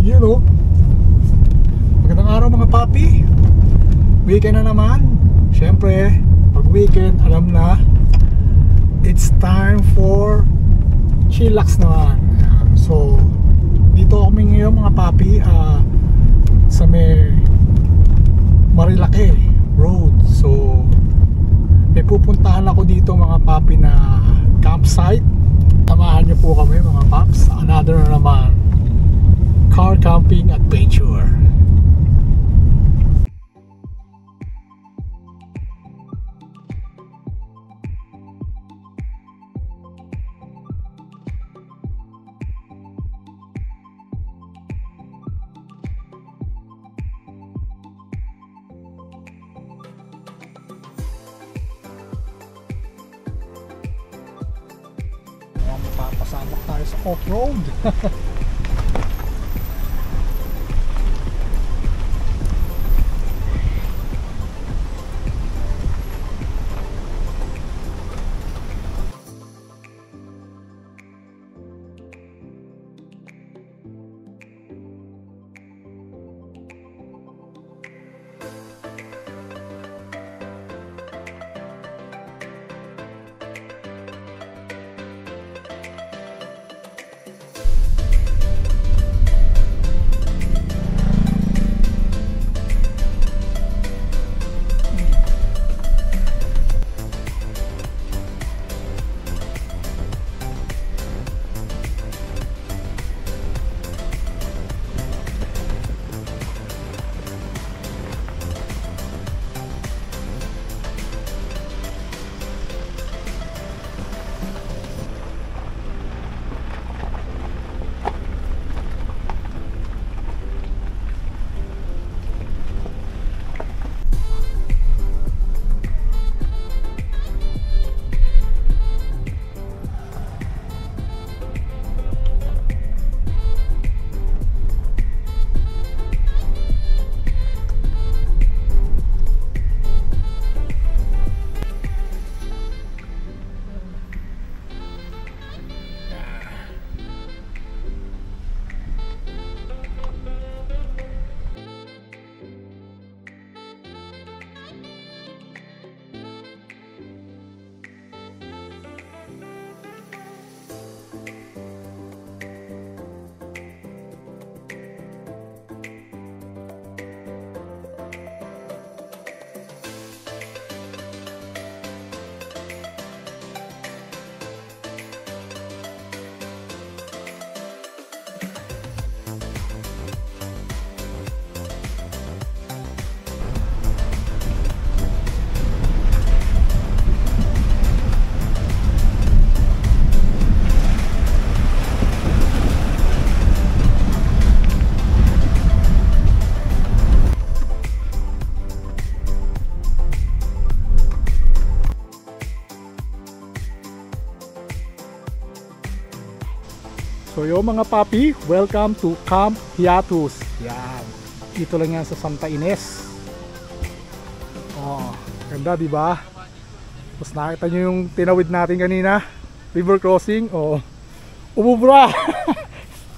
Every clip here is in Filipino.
You know, magandang araw mga papi. Weekend na naman. Siyempre, pag weekend, alam na, it's time for chillax naman. So, dito kami ngayon mga papi sa may Marilake Road. So, may pupuntahan ako dito mga papi na campsite. Samahan niyo po kami mga paps. Another na naman car camping adventure. Mapapasabak tayo sa off-road. So yo mga papi, welcome to Camp Hiatus. Yan. Dito lang yan sa Santa Ines. Oh, ganda di ba? Tapos nakita nyo yung tinawid natin kanina, river crossing. Oh, umubra.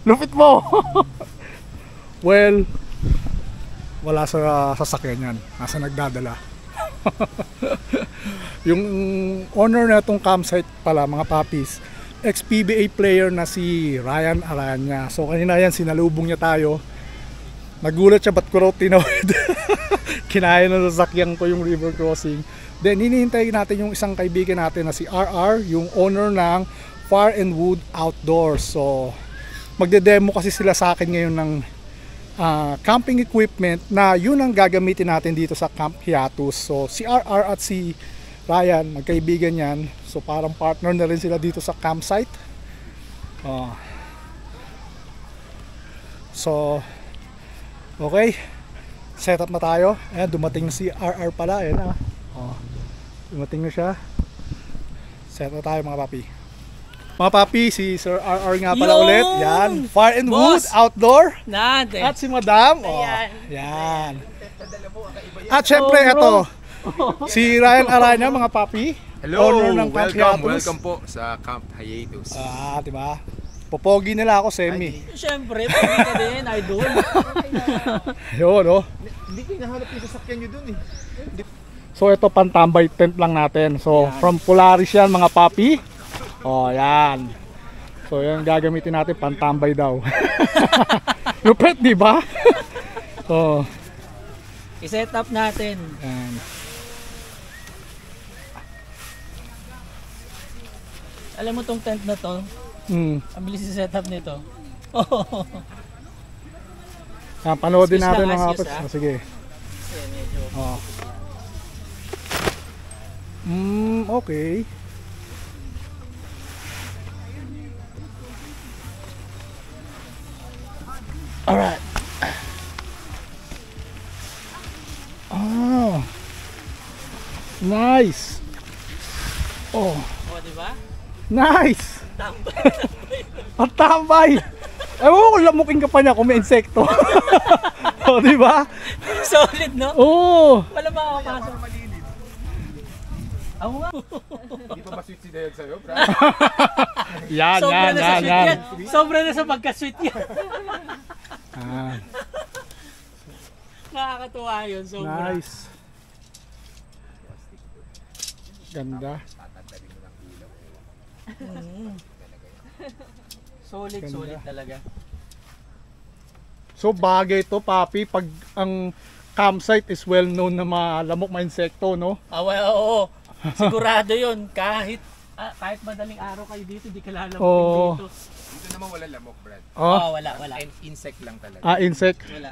Lupit mo. Well, wala sa sasakyan yan. Nasa nagdadala. Yung owner na itong campsite pala mga papis, ex-PBA player na si Ryan Aranya. So kanina yan, sinalubong niya tayo. Nagulat siya, ba't ko raw tinawid? Kinaya na sasakyan ko yung river crossing. Then hinihintay natin yung isang kaibigan natin na si RR, yung owner ng Fire and Wood Outdoors. So magde-demo kasi sila sa akin ngayon ng camping equipment na yun ang gagamitin natin dito sa Camp Hiatus. So si RR at si Ryan, magkaibigan yan. So parang partner na rin sila dito sa campsite. So okay, set up na tayo. Ayan, dumating si RR pala. Ayan, dumating na siya. Set na tayo mga papi. Mga papi, si Sir RR nga pala ulit. Yan, Fire and Wood Outdoor. At si Madam. Yan. At syempre ito, si Ryan Aranya mga papi. Hello, Owner ng Camp Hiatus. welcome po sa Camp Hiatus. Diba? Popogi nila ako, semi. Siyempre, pwede ka din, idol. Yun, oh. Hindi ko hinahanap yung sasakyan nyo dun eh. So ito pantambay tent lang natin. So from Polaris yan mga papi. Oh, yan. So yan gagamitin natin pantambay daw. Lupit, di ba? So, I-set up natin. yan. Alam mo tong tent na to, ang bilis i-set up nito. Yan, panoodin Excuse natin lang, mga excuse, paps. ah. Oh, sige. Kasi medyo... Oh. Okay. Alright. Oh. Nice. Oh. Oh, di ba? Nice. Ang tambay. Ewan ko, lamukin ka pa niya kung may insekto. Oh, di ba? Solid, no? Oh. Wala ba ako pasok? Ako nga. Hindi pa ba sweet si Dayag sa'yo, bro? Yan, Sobra yan, na sa yan, sweet yan. yan. Sobra na sa pagka-sweet yan. Ah, Nakakatuwa yun, sobra. nice. Ganda. Solid, Ganda. solid talaga. So bagay to, papi, pag ang campsite is well known na malamok, ma-insekto, no? Oo. Sigurado yun. Kahit madaling araw kayo dito, di ka lalamukin Oo. dito. Dito naman wala lamok, Brad. Oh, Wala. And insect lang talaga. insect. Wala.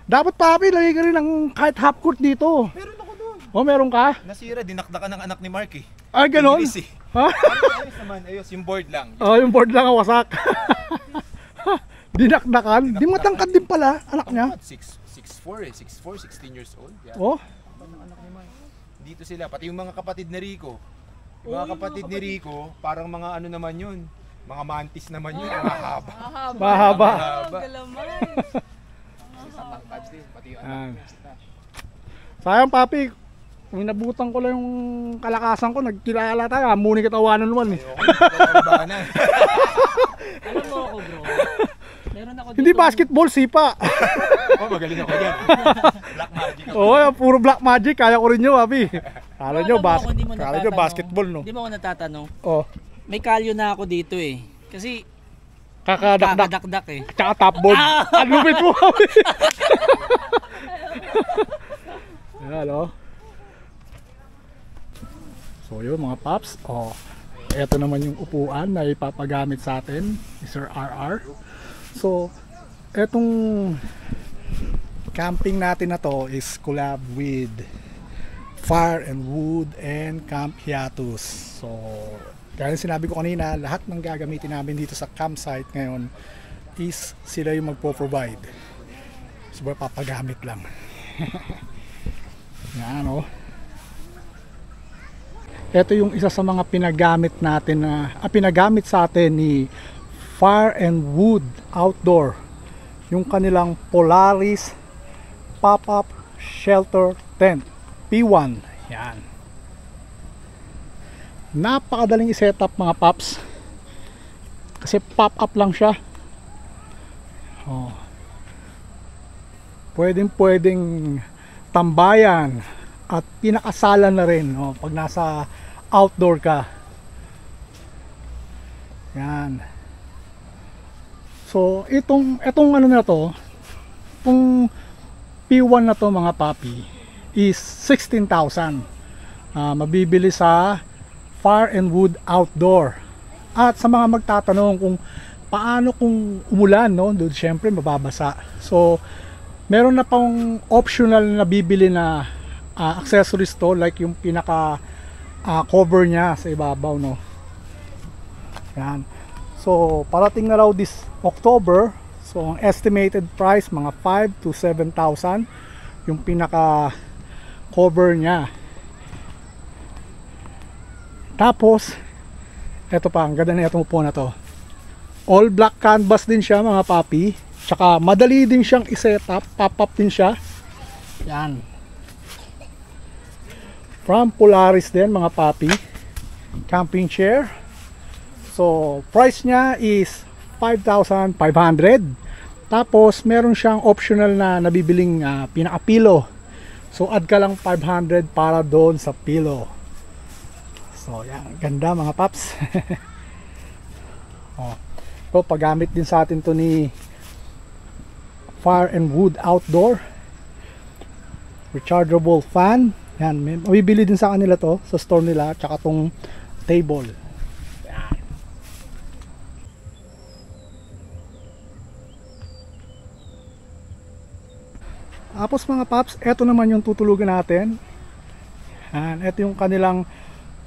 Dapat papi, lagay ka rin ng kahit half court dito. Meron ako doon. Oh, meron ka? Nasira, dinakdakan ng anak ni Mark eh. Ay, ganon? English eh. Ha? Ayos naman, ayos. Yung board lang. Oh, yung board lang ang wasak. Dinakdakan. Di matangkad din pala, anak niya. 6'4 eh. 6'4, 16 years old. Yeah. Oh, Anak ni Mark. Dito sila, pati yung mga kapatid ni Rico. Yung mga kapatid ni Rico, parang mga ano naman yun. Mga mantis naman yun. Mahaba. mahaba. Mahaba. Galaman. Pati yung Ah. anak niya. Sayang papi, kung nabutan ko lang yung kalakasan ko, nagkilala tayo, amunin katawanan naman eh. Ayoko. Alam mo ako, bro. Meron ako dito. Hindi basketball, sipa. Oh, magaling ako yan. Black magic. Oo, puro black magic, kaya ko rin yun, papi. Kala nyo, Alam mo ako, hindi mo kala nyo natatanong. basketball, no? Hindi mo ako natatanong. Oh, May kalyo na ako dito eh. Kasi kakadakdak. kakadakdak eh. Tsaka top board. Ang lupit mo, papi. Ayan, oh. So yun mga paps, oh, eto naman yung upuan na ipapagamit sa atin ni Sir RR. So etong camping natin na to is collab with Fire and Wood and Camp Hiatus. So gaya ng sinabi ko kanina, lahat ng gagamitin namin dito sa campsite ngayon is sila yung magpo-provide. So papagamit lang. Yan, oh. Ito yung isa sa mga pinagamit natin na pinagamit sa atin ni Fire and Wood Outdoor, yung kanilang Polaris pop-up shelter tent P1. Yan. Napakadaling i-set up mga paps kasi pop-up lang siya. Oh. Pwedeng tambayan at pinakasalan na rin, oh, pag nasa outdoor ka. Yan. So itong ano na to, itong P1 na to mga papi is 16,000. Mabibili sa Fire and Wood Outdoor. At sa mga magtatanong kung paano kung umulan, no, doon syempre mababasa. So meron na pang optional na bibili na accessories to, like yung pinaka cover niya sa ibabaw, no. Yan. So parating na raw this October. So ang estimated price mga 5 to 7,000 yung pinaka cover niya. Tapos eto pa, ang ganda na itong upo na to. All black canvas din siya mga papi. Tsaka madali din siyang i-set up, pop-up din siya. Yan. From Polaris din mga papi. Camping chair. So, price niya is 5,500. Tapos, meron siyang optional na nabibiling pinaka-pillow. So, add ka lang 500 para doon sa pillow. So, yan. Ganda mga paps. Oh. So, paggamit din sa atin to ni Fire and Wood Outdoor. Rechargeable fan. Yan. Mabibili din sa kanila to sa store nila. Tsaka tong table. Tapos mga paps, eto naman yung tutulugan natin. Ito yung kanilang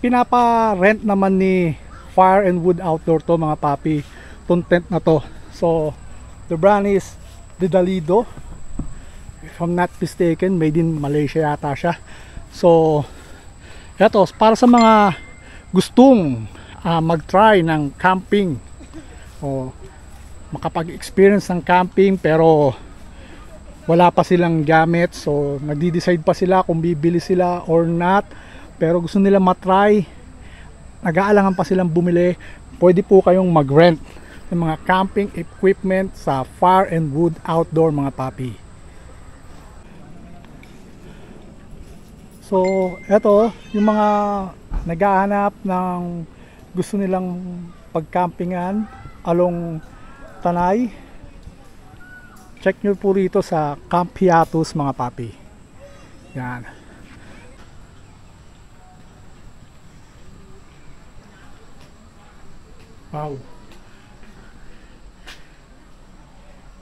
pinapa-rent naman ni Fire and Wood Outdoor to mga papi. Itong tent na to. So, the brand is Dedalido. If I'm not mistaken, made in Malaysia yata siya. So, eto, para sa mga gustong mag-try ng camping o makapag-experience ng camping pero wala pa silang gamit, so nagdi-decide pa sila kung bibili sila or not, pero gusto nila matry, nag-aalangan pa silang bumili, pwede po kayong mag-rent ng mga camping equipment sa Fire and Wood Outdoor mga papi. So eto yung mga naghahanap ng gusto nilang pag-campingan along Tanay, check nyo po rito sa Camp Hiatus mga papi. Yan. Wow.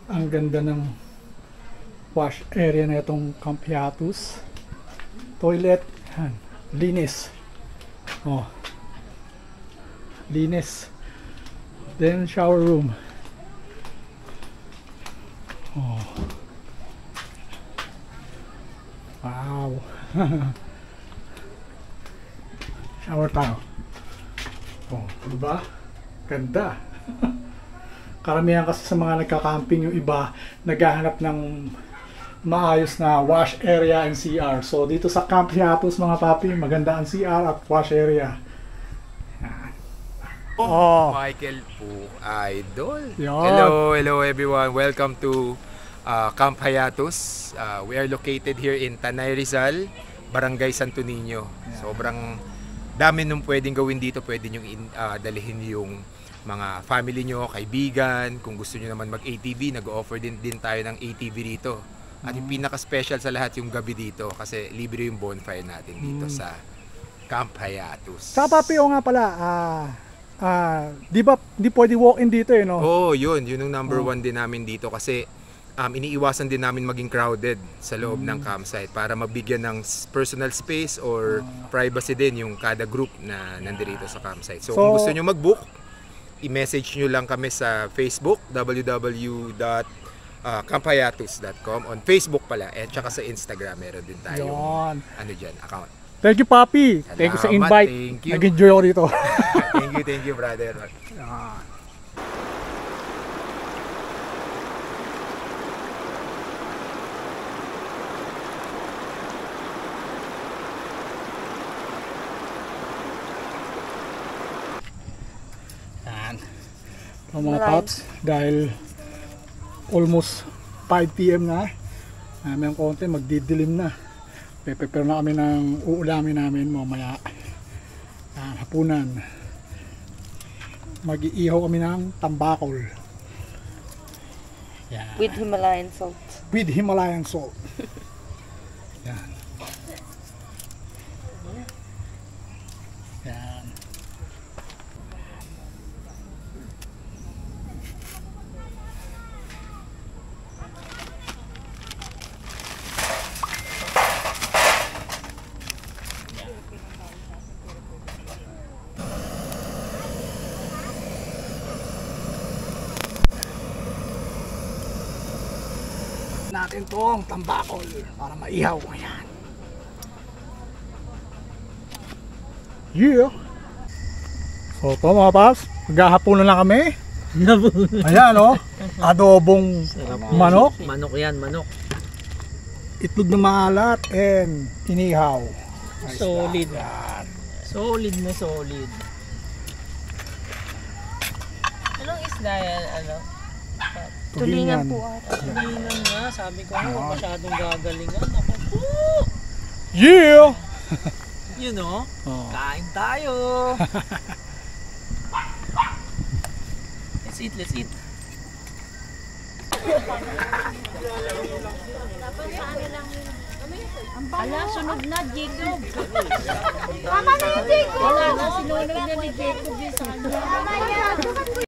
Ang ganda ng wash area na itong Camp Hiatus. Toilet. Yan. Linis. Oh. Linis. Then shower room. Oh. Wow. Shower tayo. Oh, diba? Ganda. Karamihan kasi sa mga nagka-camping yung iba naghahanap ng maayos na wash area and CR. So dito sa Camp Hiatus mga papi, maganda ang CR at wash area. Oh, Michael po, idol. Yan. Hello everyone. Welcome to Camp Hiatus. We are located here in Tanay, Rizal, Barangay Santo Niño. Sobrang dami nung pwedeng gawin dito. Pwede nyo dalhin yung mga family nyo, kaibigan. Kung gusto nyo naman mag-ATV, nag-offer din tayo ng ATV dito. At yung pinaka-special sa lahat yung gabi dito kasi libre yung bonfire natin dito sa Camp Hiatus. Sa papi, o nga pala, di pwede walk-in dito eh, no? Oo, yun yung number one din namin dito kasi iniiwasan din namin maging crowded sa loob ng campsite para mabigyan ng personal space or privacy din yung kada group na nandito sa campsite. So kung gusto nyo mag-book, i-message nyo lang kami sa Facebook, www.camphiatus.com, on Facebook pala, at saka sa Instagram meron din tayo account. Thank you, Papi. Thank you sa invite. Thank you. Nag-enjoy ako dito. Thank you, brother. Yan. Mga paps, dahil almost 5 PM na, may konti, magdidilim na. Prepare na kami ng uulamin namin mamaya. Hapunan. Mag-iihaw kami ng tambakol. Yan. With Himalayan salt. With Himalayan salt. Yan. Yan. Natin tong tambakol para maihaw. Ayan. Yeah. So ito mga paps, maghahapunan na kami. Ayan o, adobong manok. Manok yan, manok. Itlog na maalat and inihaw. Solid. Yan. Solid na solid. na yan, ano? Tulingan po ata. Tulingan nga, sabi ko nga, huwag masyadong gagalingan. Ako po! Yeah! You know, Oh. kain tayo! Let's eat, let's eat. Ala, sunog na, Jacob. Tama na yung Jacob. Wala na, sinunod na ni Jacob yung sana. Tama yan.